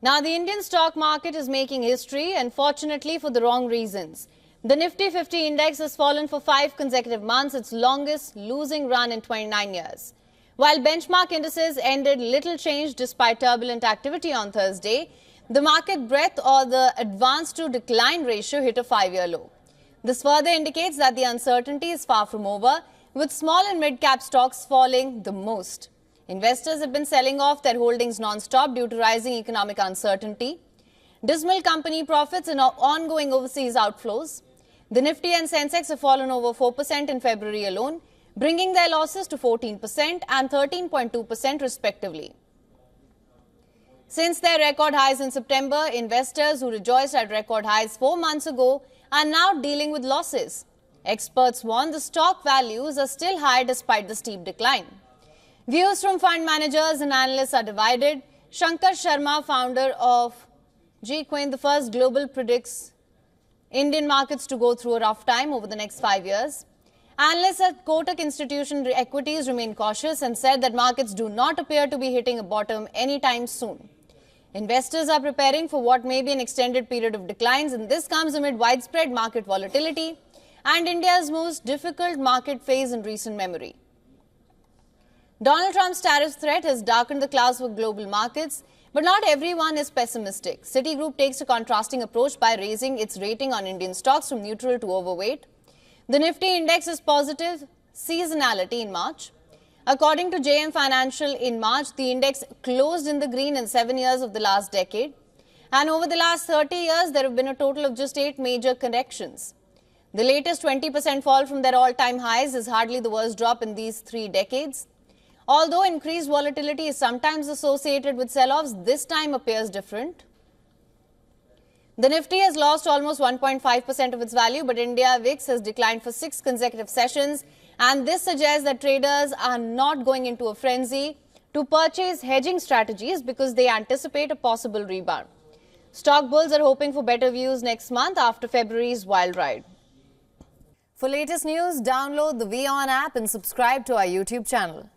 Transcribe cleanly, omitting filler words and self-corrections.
Now, the Indian stock market is making history, and fortunately for the wrong reasons. The Nifty 50 index has fallen for 5 consecutive months, its longest losing run in 29 years. While benchmark indices ended little change despite turbulent activity on Thursday, the market breadth or the advance to decline ratio hit a 5-year low. This further indicates that the uncertainty is far from over, with small and mid-cap stocks falling the most. Investors have been selling off their holdings non-stop due to rising economic uncertainty, dismal company profits and ongoing overseas outflows. The Nifty and Sensex have fallen over 4% in February alone, bringing their losses to 14% and 13.2% respectively. Since their record highs in September, investors who rejoiced at record highs 4 months ago are now dealing with losses. Experts warn the stock values are still high despite the steep decline. Views from fund managers and analysts are divided. Shankar Sharma, founder of GQueen, the first global, predicts Indian markets to go through a rough time over the next 5 years. Analysts at Kotak Institutional Equities remain cautious and said that markets do not appear to be hitting a bottom anytime soon. Investors are preparing for what may be an extended period of declines, and this comes amid widespread market volatility and India's most difficult market phase in recent memory. Donald Trump's tariff threat has darkened the clouds for global markets, but not everyone is pessimistic. Citigroup takes a contrasting approach by raising its rating on Indian stocks from neutral to overweight. The Nifty index is positive seasonality in March. According to JM Financial, in March, the index closed in the green in 7 years of the last decade. And over the last 30 years, there have been a total of just 8 major corrections. The latest 20% fall from their all-time highs is hardly the worst drop in these 3 decades. Although increased volatility is sometimes associated with sell-offs, this time appears different. The Nifty has lost almost 1.5% of its value, but India VIX has declined for 6 consecutive sessions, and this suggests that traders are not going into a frenzy to purchase hedging strategies because they anticipate a possible rebound. Stock bulls are hoping for better views next month after February's wild ride. For latest news, download the WION app and subscribe to our YouTube channel.